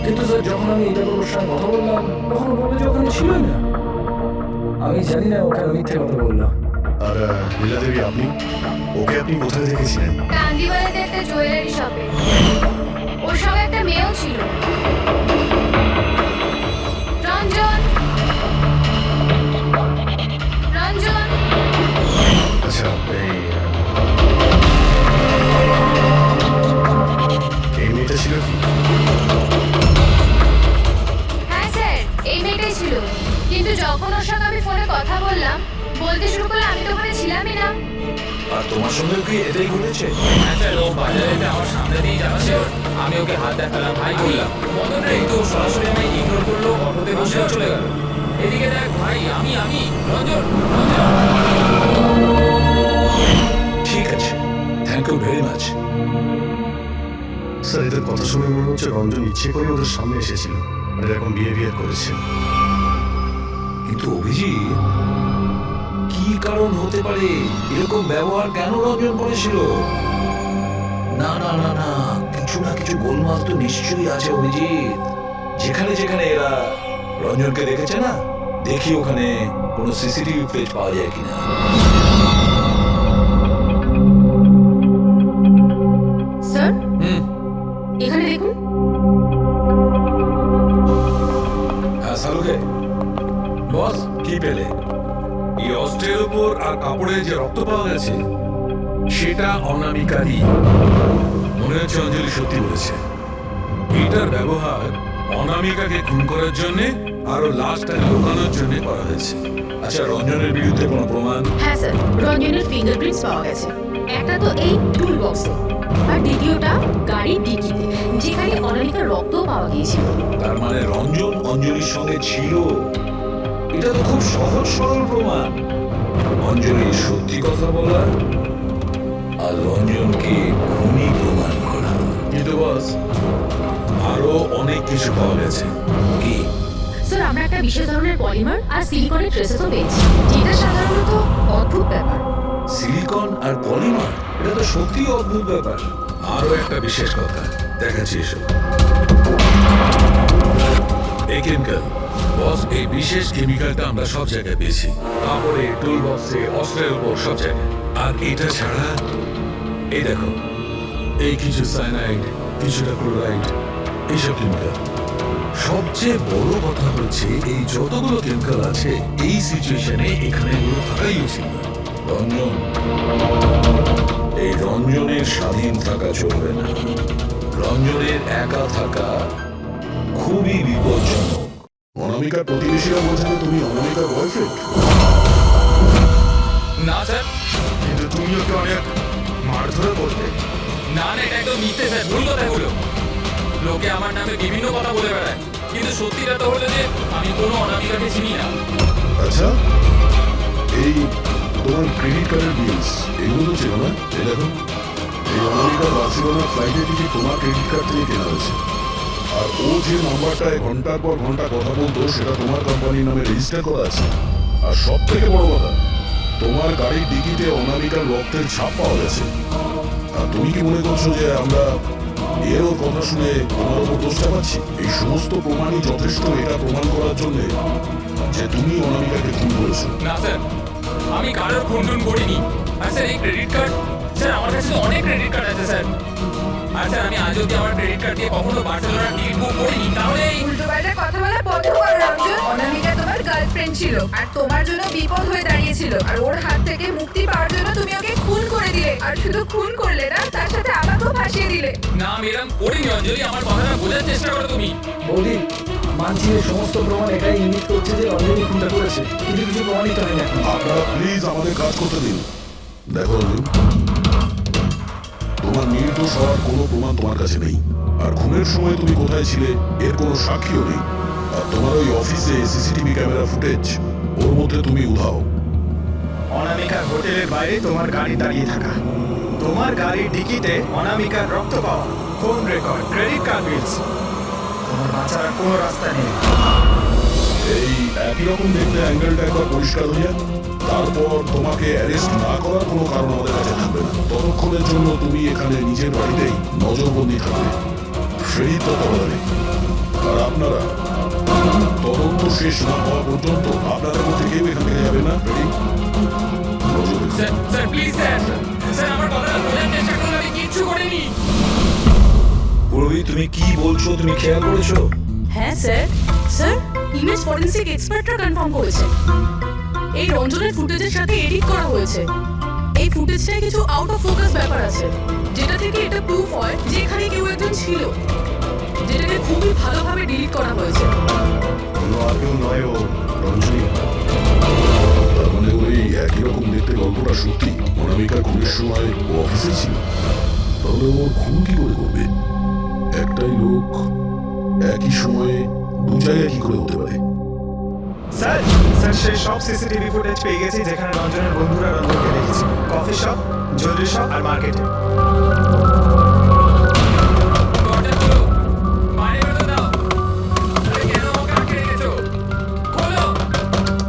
কিন্তু স্যার, যখন আমি এটা ওর সঙ্গে কথা বললাম তখন ও বললো যে ওখানে ছিলই না। আমি জানি না ওখানে মিথ্যে কথা বললাম। আর লীলা দেবী, ওকে আপনি কোথায় দেখেছিলেন? কান্দিওয়ালাতে একটা জুয়েলারি শপে। ওর সঙ্গে একটা মেয়েও ছিল। রঞ্জন, রঞ্জন! আচ্ছা, এই মেয়েটা ছিল কি? হ্যাঁ স্যার, এই মেয়েটাই ছিল। ছিল, কিন্তু যখন ওর সঙ্গে আমি ফোনে কথা বললাম বলতে শুরু করলো আমি তো ওখানে ছিলামই না। আর তোমার সঙ্গে কি এটাই ঘটেছে? হ্যাঁ স্যার, ও বাজারে এসে আমার সামনে দিয়ে যাচ্ছে, আমি ওকে হাত দেখালাম, ভাই বললাম, মদন রে, তো সরাসরি আমি ইগনোর করলো, অটোতে বসে চলে গেল। এদিকে দেখ ভাই, আমি রঞ্জন। ঠিক আছে, thank you very much. Sir এদের কথা শুনে মনে হচ্ছে রঞ্জন ইচ্ছে করে ওদের সামনে এসেছিল আর এরকম বিহেভিয়ার করেছে। কিন্তু অভিজিৎ, কি কারণ হতে পারে এরকম ব্যবহার কেন রঞ্জন করেছিল? না না না না, কিছু না কিছু গোলমাল তো নিশ্চয়ই আছে অভিজিৎ। যেখানে যেখানে এরা রঞ্জনকে দেখেছে না, দেখি ওখানে কোনো সিসিটিভি ফুটেজ পাওয়া যায় কিনা। স্যার এখানে দেখুন। হ্যাঁ সালুকে বস, কি পেলে? এই অস্ত্রের উপর আর কাপড়ে যে রক্ত পাওয়া গেছে সেটা অনামিকারই। মনে হচ্ছে অঞ্জলি সত্যি বলেছে। এটার ব্যবহার অনামিকাকে খুন করার জন্য আরো লাশটা লুকানোর জন্য করা হয়েছে। আচ্ছা, রঞ্জনের বিরুদ্ধে কোনো প্রমাণ? হ্যাঁ স্যার, রঞ্জনের ফিঙ্গারপ্রিন্টস পাওয়া গেছে। একটা তো এই টুল বক্সে, আর দ্বিতীয়টা গাড়ির ডিকিতে, যেখানে অনামিকার রক্তও পাওয়া গিয়েছিল। তার মানে রঞ্জন অঞ্জলির সঙ্গে ছিল। এটা তো খুব সহজ সরল প্রমাণ। অঞ্জলি সত্যি কথা বলা আর রঞ্জনকে খুনি প্রমাণ করা। কিন্তু বস, আরো অনেক কিছু পাওয়া গেছে। কি? স্যার, আমরা একটা বিশেষ ধরনের পলিমার আর সিলিকনের ট্রেসেসও পেয়েছি, যেটা সাধারণত অদ্ভুত ব্যাপার। সিলিকন আর পলিমার, এটা তো সত্যি অদ্ভুত ব্যাপার। আরো একটা বিশেষ কথা দেখাচ্ছি, এসো। এই কেমিক্যাল বস, এই বিশেষ কেমিক্যালটা আমরা সব জায়গায় পেয়েছি, কাপড়ে, টুল বক্সে, অস্ত্রের উপর, সব জায়গায়। আর এটা ছাড়া এই দেখো, এই কিছু সায়ানাইড, কিছুটা ক্লোরাইড, এইসব কেমিক্যাল। সবচেয়ে বড় কথা হচ্ছে এই যতগুলো কেমিক্যাল আছে এই সিচুয়েশনে এখানে এগুলো থাকাই উচিত না। রঞ্জন, এই রঞ্জনের স্বাধীন থাকা চলবে না। রঞ্জনের একা থাকা খুবই বিপজ্জনক। অনামিকার প্রতিবেশীরা বলছে যে তুমি অনামিকার বয়ফ্রেন্ড। না স্যার, কিন্তু তুমি ওকে অনেক মারধর করতে। না না, এটা একদম মিথ্যে স্যার, ভুল কথা বলো। লোকে আমার নামে বিভিন্ন কথা বলে বেড়ায়, কিন্তু সত্যিটা তো হলো যে আমি কোনো অনামিকাকে চিনি না। আচ্ছা, এই তোমার ক্রেডিট কার্ডের বিলস এগুলো তো ছিল না? এই দেখো, এই অনামিকার বার্সেলোনার ফ্লাইটের টিকিট তোমার ক্রেডিট কার্ড থেকে কেনা হয়েছে। আর ও যে নাম্বারটায় ঘন্টার পর ঘন্টা কথা বলতো সেটা তোমার কোম্পানির নামে রেজিস্টার করা আছে। আর সব থেকে বড় কথা, তোমার গাড়ির ডিকিতে অনামিকার রক্তের ছাপ পাওয়া গেছে। আর তুমি কি মনে করছো যে আমরা এরও কথা শুনে তোমার উপর দোষ চাপাচ্ছি? এই সমস্ত প্রমাণই যথেষ্ট এটা প্রমাণ করার জন্য যে তুমি অনামিকাকে খুন করেছো। না স্যার, আমি কারোর খুন টুন করিনি। আর স্যার, এই ক্রেডিট কার্ড, স্যার আমার কাছে তো অনেক ক্রেডিট কার্ড আছে স্যার। আর স্যার, আমি আজ অব্দি আমার ক্রেডিট কার্ড দিয়ে কখনো বার্সেলোনার টিকিট বুক করিনি। তাহলে উল্টোপাল্টা কথা বলা বন্ধ করো রঞ্জন। অনামিকা তোমার গার্লফ্রেন্ড ছিল আর তোমার জন্য বিপদ হয়ে দাঁড়িয়েছিল, আর ওর হাত থেকে মুক্তি পাওয়ার জন্য তুমি ওকে খুন করে দিলে। আর শুধু খুন করলে না, তার সাথে আমাকেও ফাঁসিয়ে দিলে। না, আমি এরকম করিনি অঞ্জলি, আমার কথাটা বোঝার চেষ্টা করো তুমি। বৌদি, মানছি যে সমস্ত প্রমাণ এটাই ইঙ্গিত করছে যে রঞ্জনী খুনটা করেছে, কিন্তু কিছু প্রমাণিত হয়নি এখন। আপনারা প্লিজ আমাদের কাজ করতে দিন। দেখো অর্জুন, তোমার নির্দোষ হওয়ার কোনো প্রমাণ তোমার কাছে নেই। আর খুনের সময় তুমি কোথায় ছিলে এর কোনো সাক্ষীও নেই। আর তোমার ওই অফিসে সিসিটিভি ক্যামেরা ফুটেজ, ওর মধ্যে তুমি উধাও। অনামিকার হোটেলের বাইরে তোমার গাড়ি দাঁড়িয়ে থাকা, তোমার গাড়ির ডিকিতে অনামিকার রক্ত পাওয়া, ফোন রেকর্ড, ক্রেডিট কার্ড বিলস। তোমার বাঁচার আর কোনো রাস্তা নেই। এই একই রকম দেখতে অ্যাঙ্গেলটা একবার পরিষ্কার হয়ে যাক, তারপর তোমাকে অ্যারেস্ট না করার কোনো কারণ আমাদের কাছে থাকবে না। ততক্ষণের জন্য তুমি এখানে নিজের বাড়িতেই নজরবন্দি থাকবে, ফ্রেডির তত্ত্বাবধানে। আর আপনারা তদন্ত শেষ না হওয়া পর্যন্ত আপনাদের মধ্যে কেউ এখান থেকে যাবে না। ফ্রেডি, নজর রেখো। Sir, sir please sir, sir আমার কথাটা বোঝার চেষ্টা করুন, আমি কিচ্ছু করিনি। পূর্বী, তুমি কি বলছো তুমি খেয়াল করেছো? হ্যাঁ স্যার, স্যার ইমেজ ফরেন্সিক এক্সপার্টরা কনফার্ম করেছে এই রঞ্জনের ফুটেজের সাথে এডিট করা হয়েছে। এই ফুটেজটায় কিছু আউট অফ ফোকাস ব্যাপার আছে, যেটা থেকে এটা প্রুফ হয় যে এখানে কেউ একজন ছিল, যেটাকে খুবই ভালোভাবে ডিলিট করা হয়েছে। অন্য আর কেউ নয়, ও রঞ্জনই হয়। তার মানে ওই একই রকম দেখতে গল্পটা সত্যি। অনামিকার খুনের সময় ও অফিসে ছিল, তাহলে ওর খুন কি করে করবে? একটাই লোক একই সময়ে দু জায়গায় কি করে হতে পারে? স্যার স্যার সেই সব সিসিটিভি ফুটেজ পেয়ে গেছি যেখানে রঞ্জনের বন্ধুরা রঞ্জনকে দেখেছি। কফি শপ, জুয়েলারি শপ আর মার্কেটে। দরজা খোলো, বাইরে বেরোতে দাও। আরে কেন আমাকে আটকে রেখেছো? খোলো,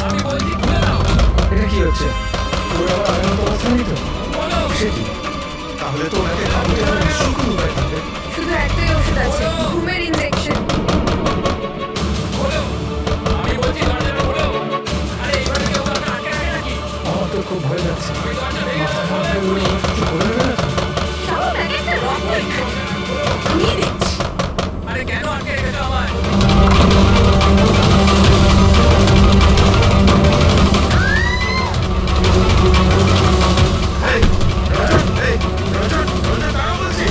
আমি বলছি খুলে দাও। এটা কি হচ্ছে? ওর আবার আগের মতো অবস্থা নেই তো? খোলো, সে কি? তাহলে তো ওনাকে খাওয়াতে হবে নিশ্চয়ই উপায় থাকবে। শুধু একটাই ওষুধ আছে, ঘুমের ইনজেকশন। খোলো, আমি বলছি দরজাটা খোলো। আরে এইভাবে কেউ কাউকে আটকে রাখে নাকি? আমার তো খুব ভয় লাগছে। ওই দরজা ভেঙে মাথা দাও। খারাপ হয়ে গেলে কিছু করে দেবে না তো? সব প্যাকেটটা রং পরীক্ষা নিয়ে দেখছি। আরে কেন আটকে রেখেছো আমায়? এই, রঞ্জন, দাঁড়াও বলছি।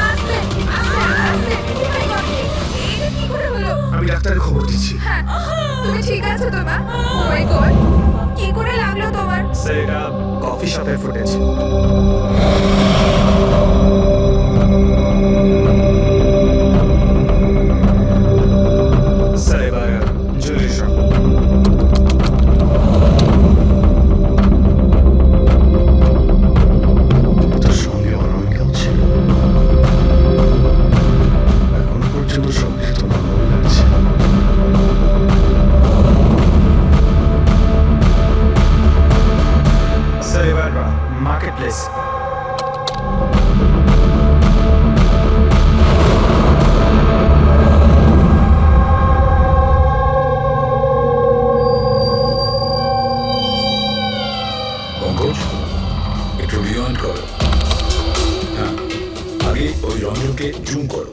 আস্তে, আস্তে। Oh my God! এইটা কি করে হলো? আমি ডাক্তারের খবর দিচ্ছি। হ্যাঁ, তুমি ঠিক আছো তো মা? Oh my God! কি করে লাগলো তোমার? স্যার এটা কফি শপের ফুটেজ। স্যার এবার জুয়েলারি শপ। তোর সঙ্গে অনামিকাও ছিল। এখনো পর্যন্ত সবকিছু তো নর্মাল লাগছে। স্যার এবার মার্কেট প্লেস। পঙ্কজ, একটু রিওয়াইন্ড করো। হ্যাঁ, আগে ওই রঞ্জনকে জুম করো।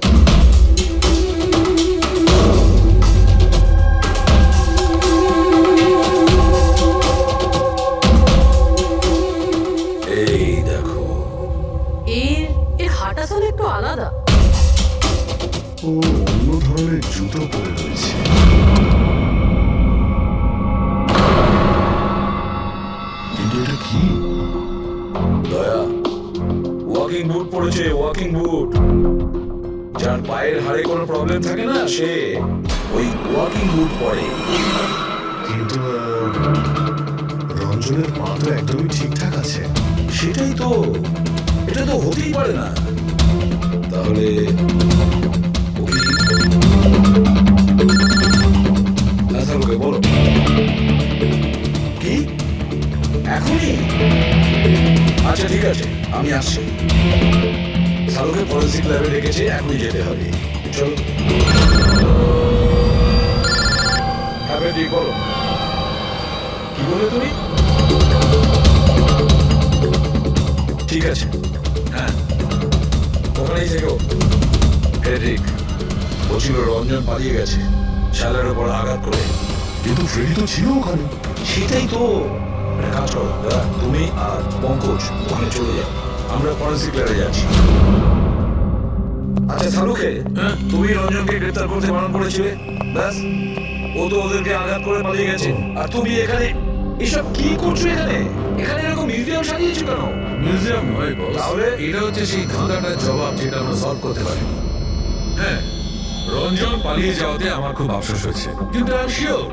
এই দেখো, এর হাঁটা চলে একটু আলাদা। ও অন্য ধরনের জুতো পরে রয়েছে। কিন্তু এটা কি? দয়া ওয়াকিং বুট পরেছে, ওয়াকিং বুট। যার পায়ের হাড়ে কোনো প্রবলেম থাকে না, সে ওই ওয়াকিং বুট পরে। কিন্তু রঞ্জনের পা তো একদমই ঠিকঠাক আছে। সেটাই তো, এটা তো হতেই পারে না। তাহলে ও কি? আচ্ছা লোকে বলো, কি এখনই? আচ্ছা ঠিক আছে, আমি আসছি। শাহরুখের ফরেন্সিক ল্যাবে ডেকেছে, এখনই যেতে হবে। চলো। হ্যাঁ বেটি, বলো কি বলে তুমি? ঠিক আছে, হ্যাঁ ওখানেই থেকো। ফ্রেডরিক বলছিল রঞ্জন পালিয়ে গেছে শালার উপর আঘাত করে। কিন্তু ফ্রেডি তো ছিল ওখানে। সেটাই তো। একটা কাজ করো দাদা, তুমি আর পঙ্কজ ওখানে চলে যাও, আমরা ফরেন্সিক ল্যাবে যাচ্ছি। আচ্ছা শাহরুখে, তুমি রঞ্জনকে গ্রেফতার করতে বারণ করেছিলে, ব্যাস ও তো ওদেরকে আঘাত করে পালিয়ে গেছে। আর তুমি এখানে এসব কি করছো? এখানে এখানে এরকম মিউজিয়াম সাজিয়েছো কেন? মিউজিয়াম নয় বস, তাহলে? এটা হচ্ছে সেই ধাঁধাটার জবাব যেটা আমরা সলভ করতে পারি। হ্যাঁ, রঞ্জন পালিয়ে যাওয়াতে আমার খুব আফসোস হয়েছে, কিন্তু আই এম শিওর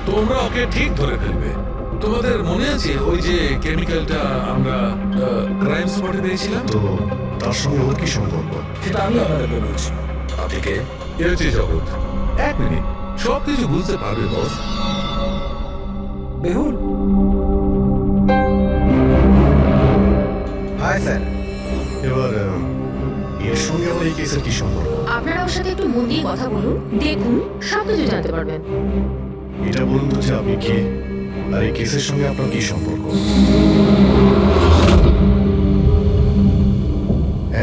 তোমরা ওকে ঠিক ধরে ফেলবে। তোমাদের মনে আছে ওই যে কেমিক্যালটা আমরা ক্রাইম স্পটে পেয়েছিলাম? তো তার সঙ্গে ওর কি সম্পর্ক? সেটা আমি আপনাদেরকে বলছি। আপনি কে? এ হচ্ছে জগৎ। এক মিনিট, সবকিছু বুঝতে পারবে বস। বেহুল, হাই স্যার। এবার এর সঙ্গে আমার এই কেসের কি সম্পর্ক? আপনারা ওর সাথে একটু মন দিয়ে কথা বলুন, দেখুন সবকিছু জানতে পারবেন। এটা বলুন তো যে আপনি কে, আর এই কেসের সঙ্গে আপনার কি সম্পর্ক?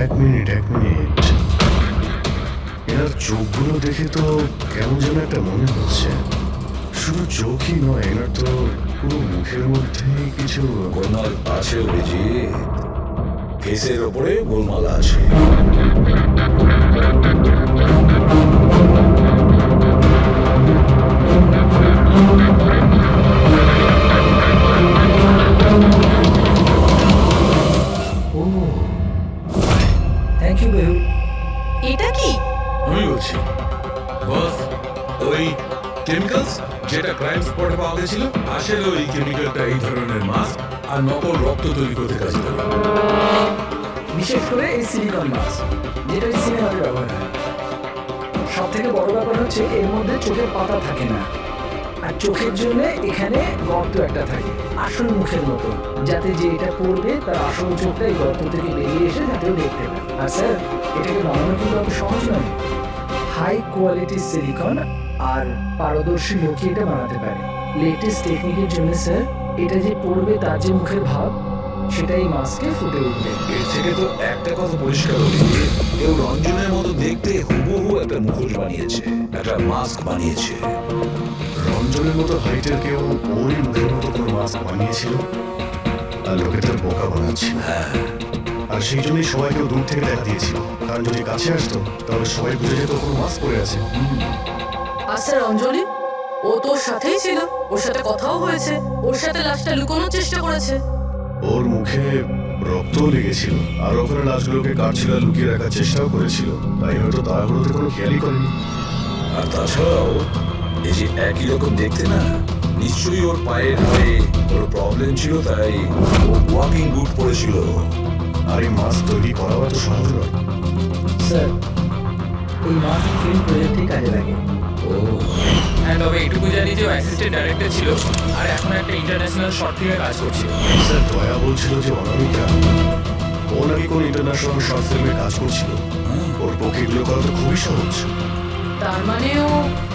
এক মিনিট। এনার চোখগুলো দেখে তো কেমন যেন একটা মনে হচ্ছে। শুধু চোখই নয়, এনার তো পুরো মুখের মধ্যে কিছু। গোলমাল আছে অভিজিৎ, কেসের ওপরে গোলমাল আছে। ও থ্যাংক ইউ বেহুল। এটা কি? আমি বলছি বস, ওই কেমিক্যালস যেটা ক্রাইম স্পটে পাওয়া গেছিল, আসলে ওই কেমিক্যালটা এই ধরনের মাস্ক আর নকল রক্ত তৈরি করতে কাজে লাগে। বিশেষ করে এই সিলিকন মাস্ক, যেটা এই সিনেমাতে ব্যবহার হয়। সব থেকে বড় ব্যাপার হচ্ছে এর মধ্যে চোখের পাতা থাকে না, আর চোখের জন্য এখানে গর্ত একটা থাকে আসল মুখের মতো, যাতে যে এটা পড়বে তার আসল চোখটা এই গর্ত থেকে বেরিয়ে এসে যাতেও দেখতে পায়। আর স্যার, এটাকে বানানো কিন্তু অত সহজ নয়। হাই কোয়ালিটি সিলিকন আর পারদর্শী লোকই এটা বানাতে পারে। লেটেস্ট টেকনিকের জন্য স্যার, এটা যে পড়বে তার যে মুখের ভাব, সেটাই মাস্কে ফুটে উঠবে। এর থেকে তো একটা কথা পরিষ্কার হলো যে কেউ রঞ্জনের মতো দেখতে হুবহু একটা মুখোশ বানিয়েছে, একটা মাস্ক বানিয়েছে। রঞ্জনের মতো হাইটের কেউ ওই মুখের মতো কোনো মাস্ক বানিয়েছিল আর লোকে তার বোকা বানাচ্ছিল। আর সেই জন্যই সবাইকেও দূর থেকে দেখা দিয়েছিল, কারণ যদি কাছে আসতো তাহলে সবাই বুঝে যেত কোনো মাস্ক পরে আছে। আর স্যার অঞ্জলি, ও তোর সাথেই ছিল, ওর সাথে কথাও হয়েছে, ওর সাথে লাশটা লুকোনোর চেষ্টা করেছে। ওর মুখে রক্তও লেগেছিল, আর ওখানে লাশগুলোকে কাটছিল আর লুকিয়ে রাখার চেষ্টাও করেছিল, তাই হয়তো তাড়াহুড়োতে কোনো খেয়ালই করেনি। আর তাছাড়াও এই যে একই রকম দেখতে না, নিশ্চয়ই ওর পায়ের হয়ে ওর প্রবলেম ছিল, তাই ও ওয়াকিং বুট পরেছিল। আর এই মাস্ক তৈরি করাও এত সহজ নয়। স্যার, এই মাস্ক ফিল্ম প্রজেক্টে কাজে লাগে। হ্যাঁ, তবে এটুকু জানি যে ও অ্যাসিস্ট্যান্ট ডাইরেক্টর ছিল আর এখন একটা ইন্টারন্যাশনাল শর্ট ফিল্মে কাজ করছে। স্যার, দয়া বলছিল যে অনামিকা ও নাকি কোনো ইন্টারন্যাশনাল শর্ট ফিল্মে কাজ করছিল। ওর পক্ষে এগুলো করা তো খুবই সহজ। তার মানে ও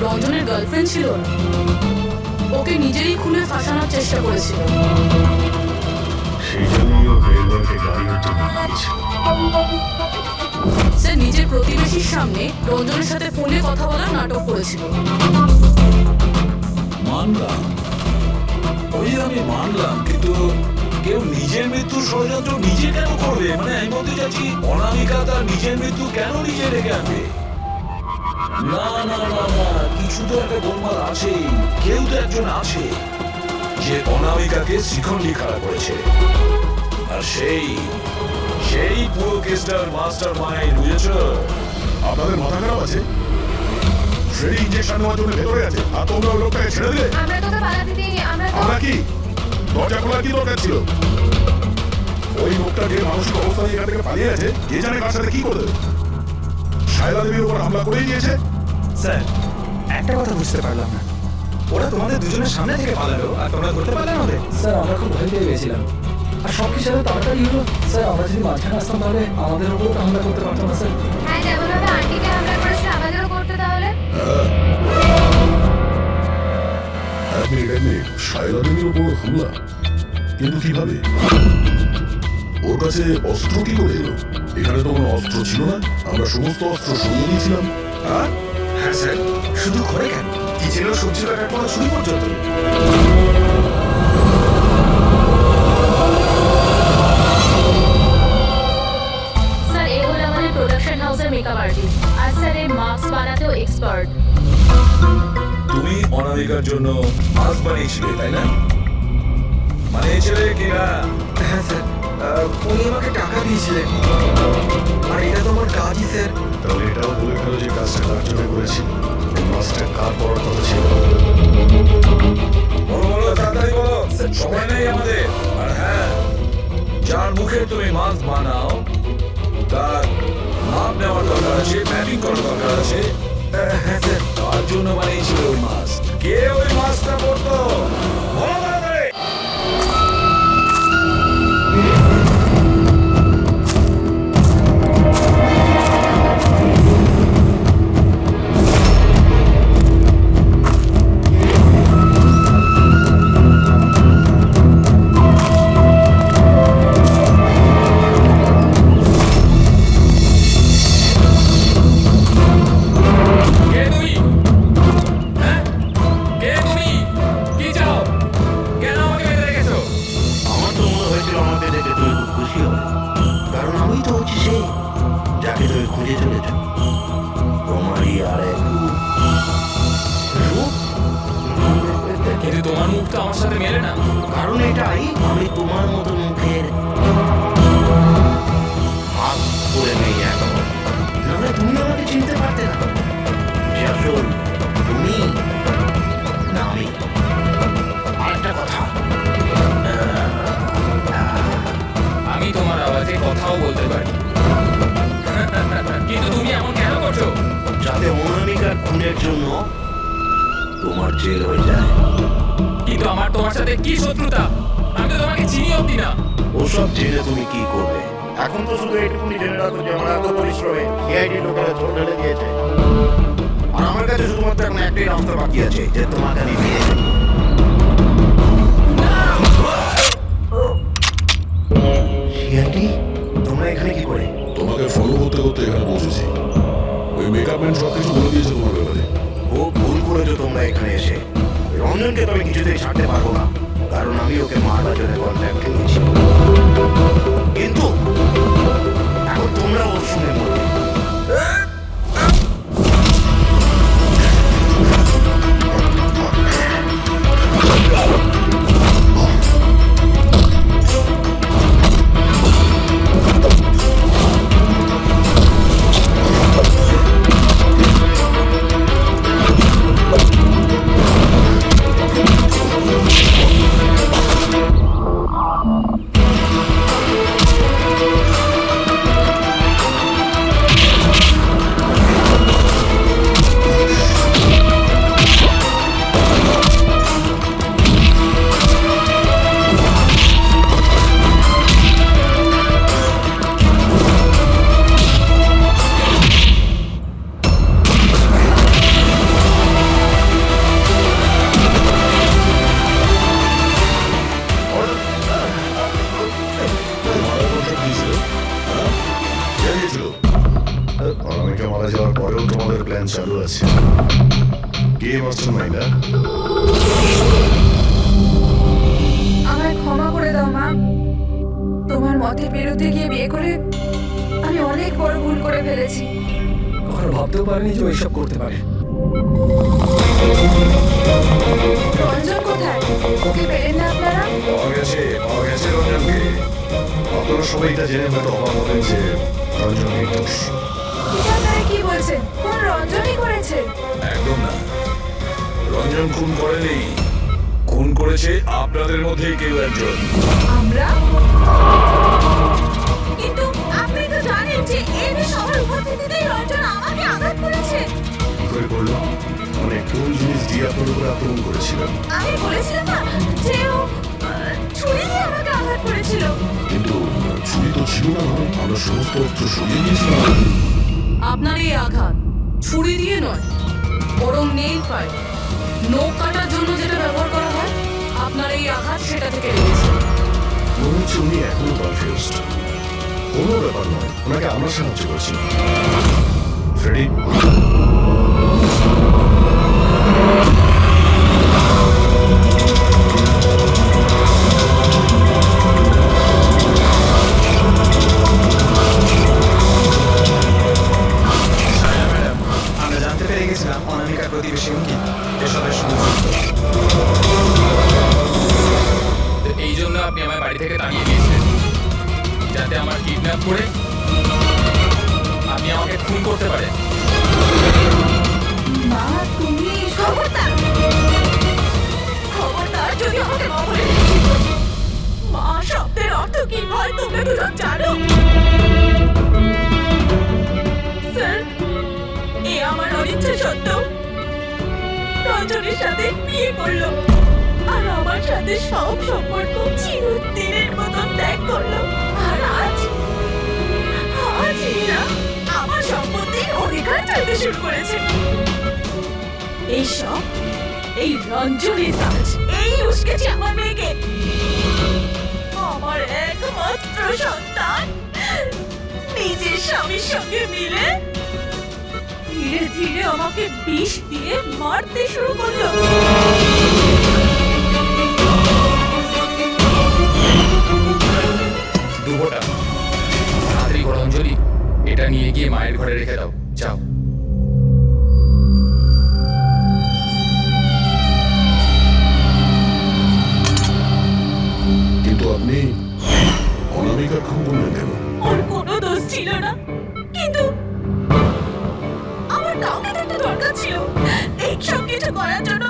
রঞ্জনের গার্লফ্রেন্ড ছিল না, ওকে নিজেরই খুলে ফাঁসানোর চেষ্টা করেছিল। সেই জন্যই ও গ্রেলবার্গকে গাড়ি উঠতে নিয়ে গিয়েছিল। সে নিজের প্রতিবেশীর সামনে রঞ্জনের সাথে ফোনে কথা বলার নাটক করেছিল। মানলাম, ওই আমি মানলাম, কিন্তু কেউ নিজের মৃত্যুর ষড়যন্ত্র নিজে কেন করবে? মানে আমি বলতে চাচ্ছি, অনামিকা তার নিজের মৃত্যু কেন নিজে ডেকে আনবে? না না না না, কিছু তো একটা গোলমাল আছে। কেউ তো একজন আছে যে অনামিকাকে শিখন্ডি খাড়া করেছে, আর সেই পুরো কেসটার মাস্টার মাইন্ড, বুঝেছ? আপনাদের মাথা খারাপ আছে? ফ্রেডি ইঞ্জেকশন নেওয়ার জন্য ভেতরে আছে, আর তোমরা ওই লোকটাকে ছেড়ে দিলে। আমরা তোকে পালাতে দিইনি, আমরা কি দরজা খোলার কি দরকার ছিল? ওই লোকটা যে মানসিক অবস্থা নিয়ে এখান থেকে পালিয়ে আছে, কে জানে কার সাথে কি করবে। শায়লা দেবীর উপর হামলা করেই দিয়েছে। স্যার, একটা কথা বুঝতে পারলাম না, ওরা তোমাদের দুজনের সামনে থেকে পালালো আর তোমরা ধরতে পারলে না ওদের? স্যার, আমরা খুব ভয় পেয়ে গেছিলাম, আর সব কিছু এত তাড়াতাড়ি হলো। স্যার, আমরা যদি মাঝখানে আসতাম তাহলে আমাদের উপর হামলা করতে পারতাম না স্যার। হ্যাঁ, যেমনভাবে আন্টিকে হামলা করেছিল আমাদেরও করতে তাহলে। এক মিনিট, শায়লা দেবীর উপর হামলা? কিন্তু কিভাবে? ওর কাছে অস্ত্র কি করে এলো? এখানে তো কোনো অস্ত্র ছিল না, আমরা সমস্ত অস্ত্র সরিয়ে দিয়েছিলাম। হ্যাঁ স্যার, শুধু ঘরে কেন, কিচেনেও সবজি কাটার কোনো ছুরি পর্যন্ত নেই। স্যার, এ হলো আমাদের প্রোডাকশন হাউসের মেকআপ আর্টিস্ট, আর স্যার এই মাস্ক বানাতেও এক্সপার্ট। তুমি অনামিকার জন্য মাস্ক বানিয়েছিলে, তাই না? বানিয়েছিলে কিনা? হ্যাঁ স্যার, উনি আমাকে টাকা দিয়েছিলেন, আর এটা তো আমার কাজই স্যার। তাহলে এটাও বলে গেল যে কাজটা কার জন্য করেছিল, এই মাস্কটা কার পড়ার কথা ছিল। বলো বলো, তাড়াতাড়ি বলো, সময় নেই আমাদের। আর হ্যাঁ, যার মুখে তুমি মাস্ক বানাও তার মাপ নেওয়ার দরকার আছে, ম্যাপিং করার দরকার আছে। হ্যাঁ স্যার। তার জন্য বানিয়েছিল ওই মাস্ক। কে ওই মাস্কটা পরতো? বলো তাড়াতাড়ি। কে তুমি? হ্যাঁ, কে তুমি? কি আর এক রূপ। কিন্তু তোমার মুখ তো আমার সাথে মেলে না। কারণ এটাই, আমি তোমার মতো মুখের হাত করে নেই এখন। নাহলে তুমি আমাকে চিনতে পারতে না যে আসল তুমি না আমি। আরেকটা কথা, আমি তোমার আওয়াজে কথাও বলতে পারি। কিন্তু তুমি এমন কেন করছো? যাতে অনামিকার খুনের জন্য তোমার জেল হয়ে যায়। কিন্তু আমার তোমার সাথে কি শত্রুতা? আমি তো তোমাকে চিনি অব্দি না। ওসব জেনে তুমি কি করবে? এখন তো শুধু এইটুকুনি জেনে রাখো যে আমার এত পরিশ্রমে সিআইডি লোকেরা চোট ঢেলে দিয়েছে, আর আমার কাছে শুধুমাত্র এখন একটাই রাস্তা বাকি আছে, যে তোমাকে আমি নিয়ে যাই। সিআইডি, তোমরা এখানে কি করে? তোমাকে ফলো করতে করতে এখানে পৌঁছেছি। ওই মেকআপ ম্যান সব কিছু বলে দিয়েছে তোমার ব্যাপারে। ও ভুল করেছো তোমরা এখানে এসে। রঞ্জনকে তো আমি কিছুতেই ছাড়তে পারবো না, কারণ আমি ওকে মারবার জন্য কন্ট্যাক্ট নিয়েছি। কিন্তু এখন তোমরা ওর শুনে মরবে। অনামিকা মারা যাওয়ার পরেও তোমাদের প্ল্যান চালু আছে। কে মাস্টার মাইন্ড? আমায় ক্ষমা করে দাও মা। তোমার মতের বিরুদ্ধে গিয়ে বিয়ে করে আমি অনেক বড় ভুল করে ফেলেছি। কখনো ভাবতেও পারিনি যে ও এসব করতে পারে। রঞ্জন কোথায়? ওকে পেলেন না আপনারা? পাওয়া গেছে রঞ্জনকে। আপনারা সবাই এটা জেনে হয়তো অবাক হবেন যে রঞ্জন নির্দোষ। এটা আপনারা কি বলছেন? কোন রঞ্জনই করেছে? একদম না, রঞ্জন খুন করেনি। খুন করেছে আপনাদের মধ্যেই কেউ একজন। আমরা? কিন্তু আপনি তো জানেন যে এর সবার উপস্থিতিতেই রঞ্জন আমাকে আঘাত করেছে। কি করে করলো? অনেক কোন জিনিস দিয়ে আপনার উপর আক্রমণ করেছিলেন? আমি বলেছিলাম না যে ও ছুরি দিয়ে আমাকে আঘাত করেছিল। কিন্তু ছুরি তো ছিল না, আমরা সমস্ত অস্ত্র সরিয়ে নিয়েছিলাম। আপনার এই আঘাত ছুরি দিয়ে নয়, বরং নেইল ফাইল, নখ কাটার জন্য যেটা ব্যবহার করা হয়, আপনার এই আঘাত সেটা থেকে লেগেছে। মনে হচ্ছে উনি এখনো কনফিউজড। কোনো ব্যাপার নয়, ওনাকে আমরা সাহায্য করছি। ফ্রেডি, আমরা জানতে পেরে গেছিলাম অনামিকার প্রতিবেশী অঙ্কিত এসবের সঙ্গে যুক্ত। তো এই জন্য আপনি আমার বাড়ি থেকে তাড়িয়ে দিয়েছিলেন, যাতে আমার কিডন্যাপ করে আপনি আমাকে খুন করতে পারেন। মা, তুমি খবরদার যদি আমাকে মা বলে মা শব্দের অর্থ কি হয় তোমরা দুজন জানো? স্যার, এ আমার অনিচ্ছা সত্ত্বেও রঞ্জনের সাথে বিয়ে করলো আর আমার সাথে সব সম্পর্ক চিরদিনের মতো ত্যাগ করলো। আর আজ এরা আমার সম্পত্তির অধিকার চাইতে শুরু করেছে। এইসব এই রঞ্জনের কাজ। এই উস্কেছে আমার মেয়েকে, আমার একমাত্র সন্তান, নিজের স্বামীর সঙ্গে মিলে ধীরে ধীরে আমাকে বিষ দিয়ে মারতে শুরু করলো। দুবোটা তাড়াতাড়ি করো অঞ্জলি, এটা নিয়ে গিয়ে মায়ের ঘরে রেখে দাও, যাও। দরকার ছিল এই সব কিছু করার জন্য?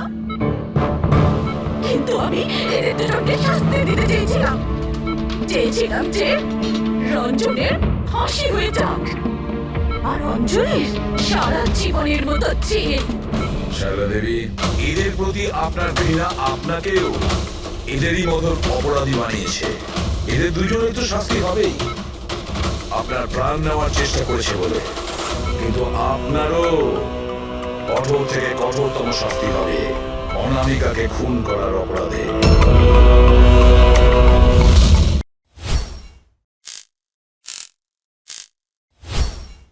কিন্তু আমি এদের দুজনকে শাস্তি দিতে চেয়েছিলাম যে রঞ্জনের ফাঁসি হয়ে যাক আর অঞ্জলির সারা জীবনের মতো জেল। শারদা দেবী, এদের প্রতি আপনার ঘৃণা আপনাকেও এদেরই মতন অপরাধী বানিয়েছে। এদের দুজনের তো শাস্তি হবেই। আপনার প্রাণ নেওয়ার চেষ্টা করেছে বলে, কিন্তু আপনারও কঠোর থেকে কঠোরতম শাস্তি হবে অনামিকাকে খুন করার অপরাধে।